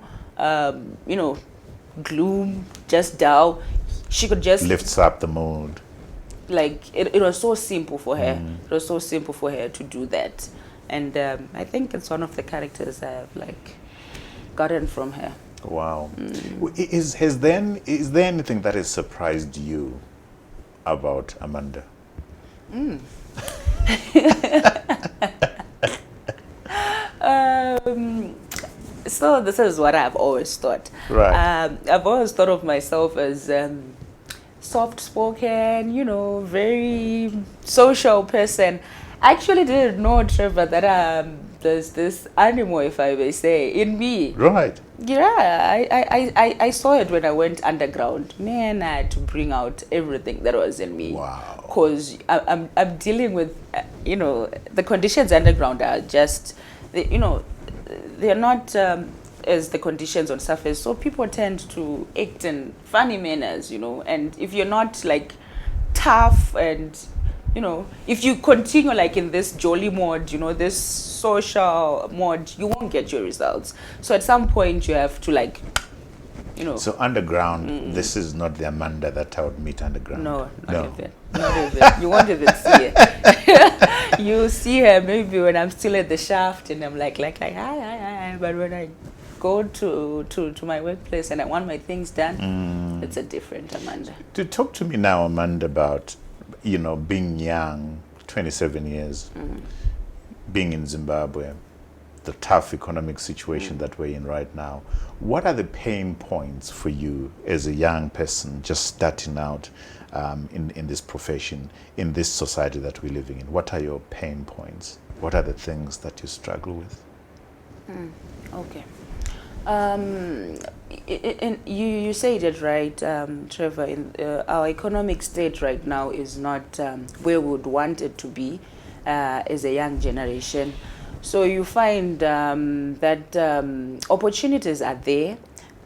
gloom, just dull. She could just lifts up the mood. It was so simple for her. It was so simple for her to do that. And I think it's one of the characters I've gotten from her. Wow. Is there anything that has surprised you about Amanda? So this is what I've always thought. Right. I've always thought of myself as soft-spoken, very social person. I actually didn't know, Trevor, that there's this animal, if I may say, in me. Right. Yeah, I saw it when I went underground. Man, I had to bring out everything that was in me. Wow. Because I'm dealing with, the conditions underground are just, they're not as the conditions on surface. So people tend to act in funny manners, and if you're not tough and, if you continue in this jolly mode, this social mode, you won't get your results. So at some point you have to So underground, this is not the Amanda that I would meet underground. No, not even. You won't even see her. You see her maybe when I'm still at the shaft and I'm like, hi. But when I go to my workplace and I want my things done, it's a different Amanda. To talk to me now, Amanda, about, being young, 27 years, being in Zimbabwe, the tough economic situation that we're in right now. What are the pain points for you as a young person just starting out in this profession, in this society that we're living in? What are your pain points? What are the things that you struggle with? Okay. You said it right, Trevor. Our economic state right now is not where we would want it to be as a young generation. So you find that opportunities are there,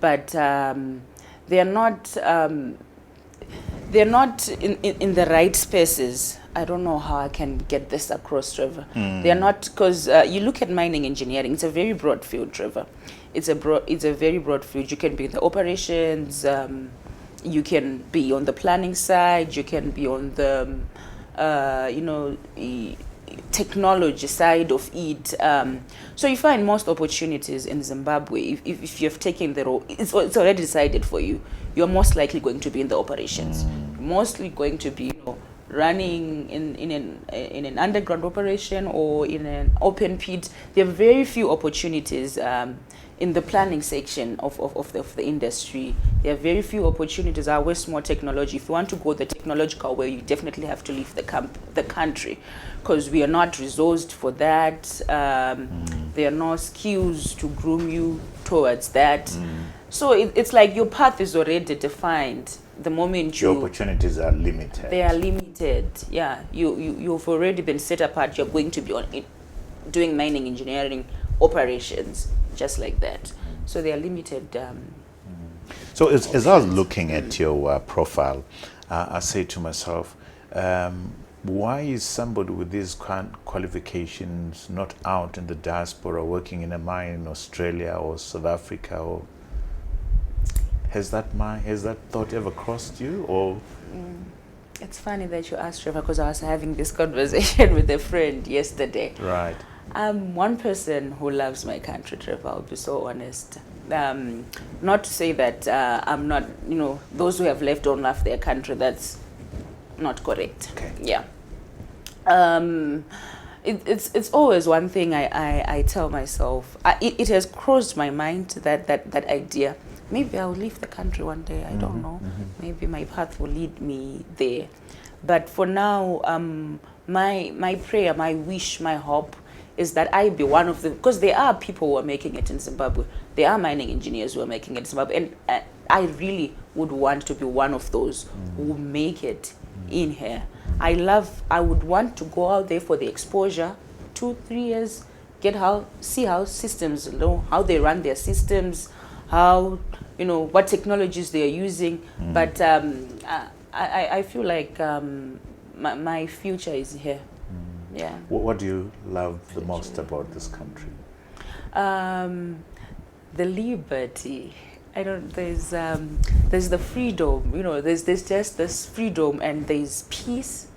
but they're not in the right spaces. I don't know how I can get this across, Trevor. They're not, because you look at mining engineering, it's a very broad field, Trevor. It's a very broad field. You can be in the operations, you can be on the planning side, you can be on the, technology side of it. So you find most opportunities in Zimbabwe, if you've taken the role, it's already decided for you. You're most likely going to be in the operations. Mostly going to be, running in an underground operation or in an open pit. There are very few opportunities in the planning section of the industry. There are very few opportunities. Our West more technology. If you want to go the technological way, you definitely have to leave the country, because we are not resourced for that. There are no skills to groom you towards that. So it's like your path is already defined. The moment your opportunities are limited. They are limited. Yeah, you've already been set apart. You're going to be doing mining engineering operations, just like that. So they are limited. So as I was looking at your profile, I say to myself, why is somebody with these qualifications not out in the diaspora working in a mine in Australia or South Africa? Or has that thought ever crossed you? Or it's funny that you asked, Trevor, because I was having this conversation with a friend yesterday. Right. I'm one person who loves my country, Trevor. I'll be so honest. Not to say that I'm not, those who have left don't love their country. That's not correct. Okay. Yeah. It's always one thing I tell myself. It has crossed my mind, that idea. Maybe I'll leave the country one day. I don't know. Maybe my path will lead me there. But for now, my prayer, my wish, my hope is that I be one of them, because there are people who are making it in Zimbabwe. There are mining engineers who are making it in Zimbabwe, and I really would want to be one of those who make it in here. I would want to go out there for the exposure, 2-3 years, see how systems, how they run their systems, how, what technologies they are using. But I feel like my future is here. Yeah. What do you love the most about this country? The liberty. There's the freedom, there's just this freedom, and there's peace.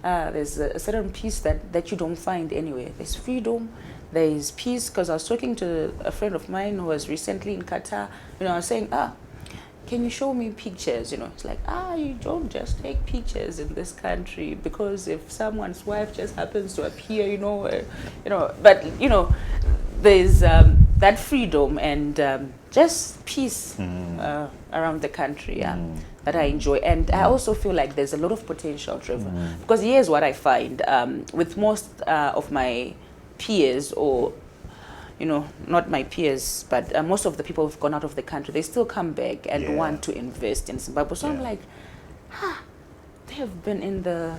There's a certain peace that you don't find anywhere. There's freedom, there's peace, because I was talking to a friend of mine who was recently in Qatar. I was saying, can you show me pictures? It's like, you don't just take pictures in this country, because if someone's wife just happens to appear, but there's that freedom and just peace around the country, that I enjoy. And I also feel like there's a lot of potential, Trevor, because here's what I find with most of my peers, or not my peers, but most of the people who've gone out of the country, they still come back and want to invest in Zimbabwe. So I'm like, they have been in the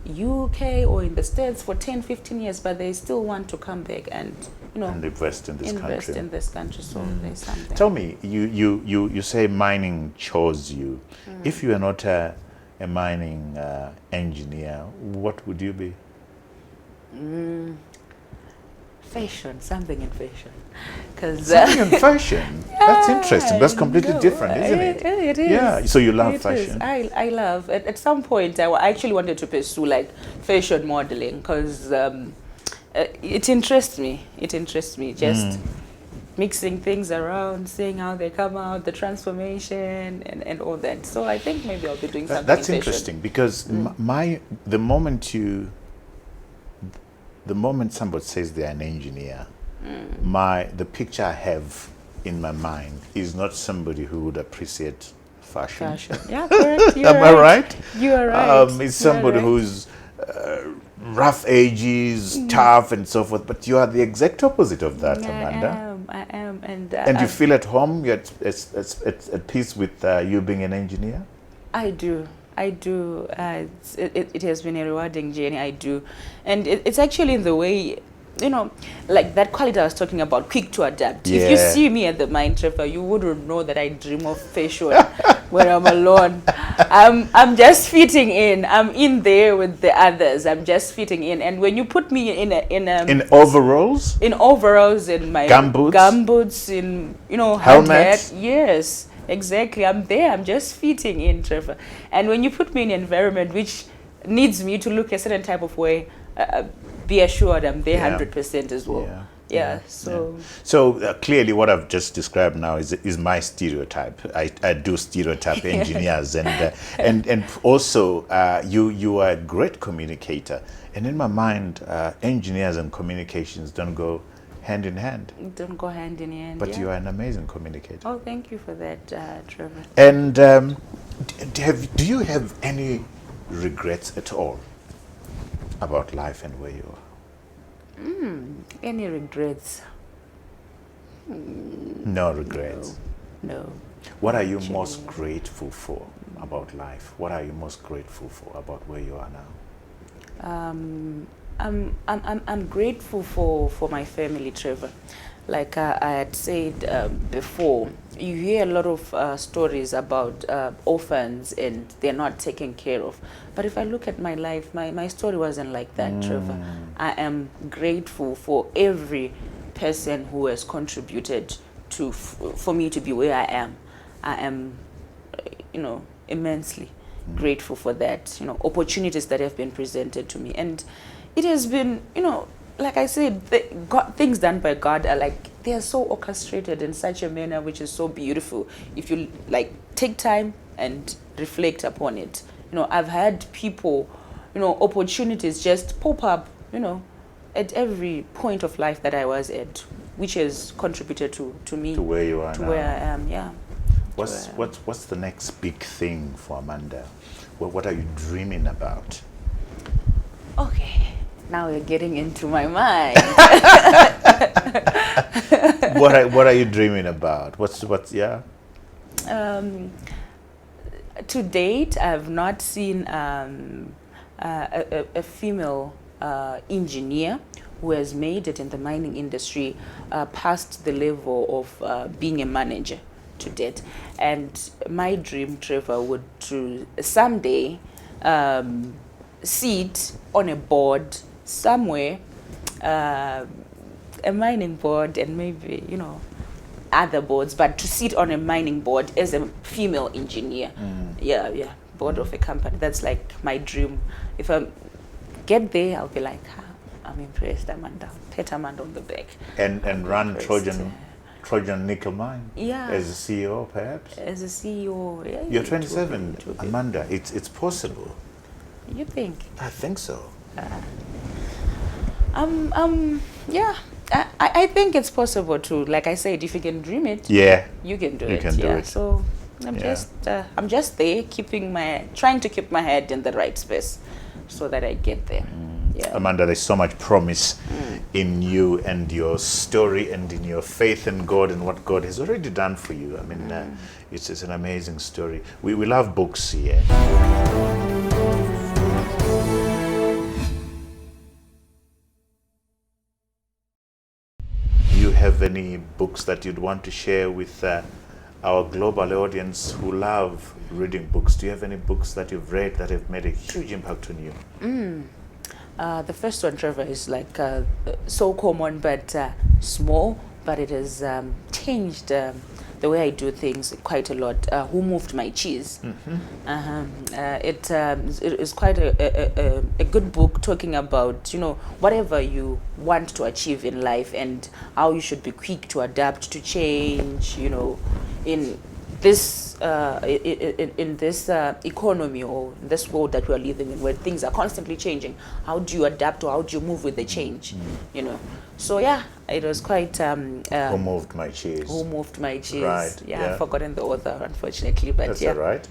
UK or in the States for 10-15 years, but they still want to come back and and invest in this country. So there's something. Tell me, you say mining chose you. If you are not a mining engineer, what would you be? Fashion, something in fashion. Something in fashion? That's interesting. That's completely different, isn't it? It is. Yeah, so you love fashion. I love, at some point, I actually wanted to pursue like fashion modeling, because it interests me. Just mixing things around, seeing how they come out, the transformation and all that. So I think maybe I'll be doing something That's in interesting, because the moment somebody says they're an engineer, the picture I have in my mind is not somebody who would appreciate fashion. Yeah, correct. Am I right? You are right. It's somebody who's rough edges, tough, and so forth. But you are the exact opposite of that, Amanda. And you feel at home? You're at peace with you being an engineer? I do. It has been a rewarding journey. I do. And it's actually in the way, you know, like that quality I was talking about, quick to adapt. Yeah. If you see me at the mine, Trevor, you wouldn't know that I dream of fashion when I'm alone. I'm just fitting in. I'm in there with the others. I'm just fitting in. And when you put me in overalls, in my gumboots, in, you know, helmets, yes, exactly. I'm there. I'm just fitting in, Trevor. And when you put me in an environment which needs me to look a certain type of way, be assured I'm there 100% as well. So clearly what I've just described now is my stereotype. I do stereotype engineers, and also you are a great communicator, and in my mind engineers and communications don't go hand in hand. Don't go hand in hand. But you are an amazing communicator. Oh, thank you for that, Trevor. And do you have any regrets at all about life and where you are? Any regrets? No regrets. No. What are you most grateful for about life? What are you most grateful for about where you are now? I'm grateful for my family, Trevor. Like I had said before, you hear a lot of stories about orphans and they're not taken care of. But if I look at my life, my story wasn't like that, Trevor. I am grateful for every person who has contributed for me to be where I am. I am, immensely grateful for that, opportunities that have been presented to me. And it has been, like I said, things done by God are like, they are so orchestrated in such a manner which is so beautiful. If you take time and reflect upon it. I've had people, opportunities just pop up, at every point of life that I was at, which has contributed to me. To where you are to now. where I am, yeah. What's the next big thing for Amanda? What are you dreaming about? Okay. Now you're getting into my mind. What are you dreaming about? To date, I've not seen a female engineer who has made it in the mining industry past the level of being a manager to date. And my dream, Trevor, would to someday sit on a board somewhere, a mining board, and maybe other boards, but to sit on a mining board as a female engineer. Board of a company. That's like my dream. If I get there, I'll be like, I'm impressed, Amanda. Pat Amanda on the back. And run Trojan Nickel Mine. Yeah. As a CEO, perhaps. As a CEO, yeah. You're 27, Amanda. It's possible. You think? I think so. Yeah. I think it's possible to, like I said, if you can dream it, you can do it. You can do it. So I'm just there, trying to keep my head in the right space, so that I get there. Yeah. Amanda, there's so much promise in you and your story and in your faith in God and what God has already done for you. I mean, it's an amazing story. We love books here. Do you have any books that you'd want to share with our global audience who love reading books? Do you have any books that you've read that have made a huge impact on you? The first one, Trevor, is like so common but small, but it has changed the way I do things quite a lot. Who Moved My Cheese? It is quite a good book talking about whatever you want to achieve in life and how you should be quick to adapt to change. In this economy or this world that we are living in, where things are constantly changing, how do you adapt or how do you move with the change? So yeah, it was quite Who Moved My Cheese? Who Moved My Cheese? Right. Yeah, I've forgotten the author, unfortunately, but that's yeah. all right.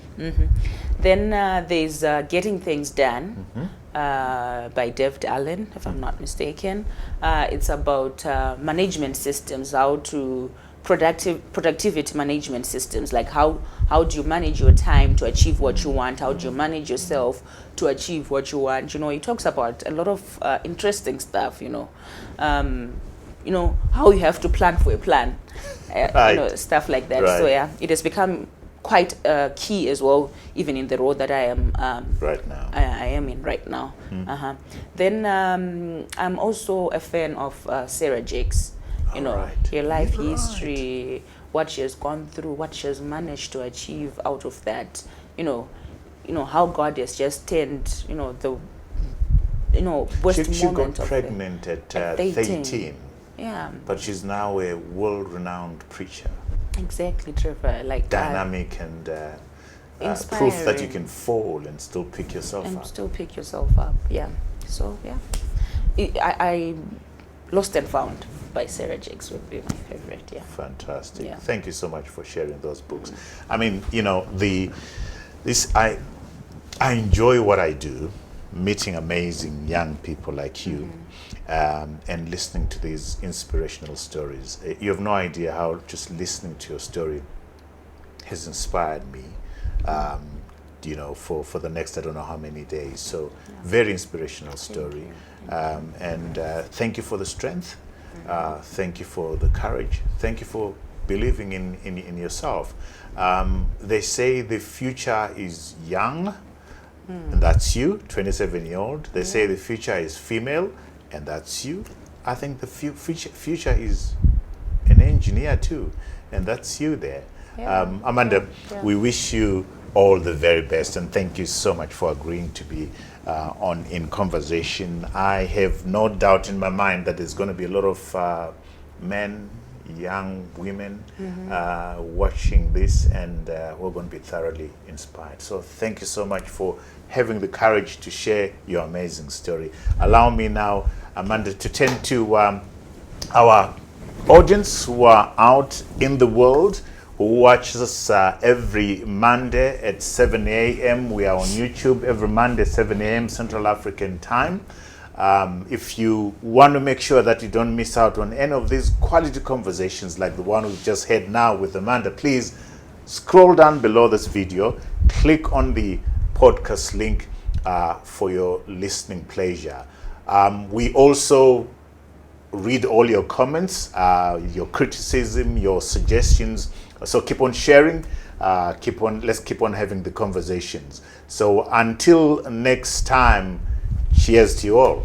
Then there's Getting Things Done by David Allen, if I'm not mistaken. It's about management systems, how to productivity management systems, like how do you manage your time to achieve what you want, how do you manage yourself to achieve what you want. He talks about a lot of interesting stuff, how you have to plan for a plan, Right. stuff like that. Right. So yeah, it has become quite key as well, even in the role that I am Right now. I am in right now. Then I'm also a fan of Sarah Jakes. Alright. Her life Right. history, what she has gone through, what she has managed to achieve out of that. How God has just turned the worst She got moment of pregnant at 13. 13, Yeah, but she's now a world-renowned preacher. exactly, Trevor. Like Dynamic and proof that you can fall and still pick yourself and up. still pick yourself up. Yeah. So yeah, I Lost and Found by Sarah Jakes would be my favorite. Yeah. Fantastic. Yeah. Thank you so much for sharing those books. I mean, I enjoy what I do, meeting amazing young people like you, and listening to these inspirational stories. You have no idea how just listening to your story has inspired me, for the next I don't know how many days. So very inspirational story. And thank you for the strength. Thank you for the courage. Thank you for believing in yourself. They say the future is young, and that's you, 27-year-old. They say the future is female, and that's you. I think the future is an engineer too, and that's you there. Amanda, we wish you all the very best, and thank you so much for agreeing to be on In Conversation. I have no doubt in my mind that there's going to be a lot of men, young women watching this, and we're going to be thoroughly inspired. So thank you so much for having the courage to share your amazing story. Allow me now, Amanda, to tend to our audience who are out in the world, who watch us every Monday at 7 a.m. We are on YouTube every Monday, 7 a.m. Central African time. If you want to make sure that you don't miss out on any of these quality conversations like the one we've just had now with Amanda, please scroll down below this video, click on the podcast link for your listening pleasure. We also read all your comments, your criticism, your suggestions. So keep on sharing, let's keep on having the conversations. So until next time, cheers to you all.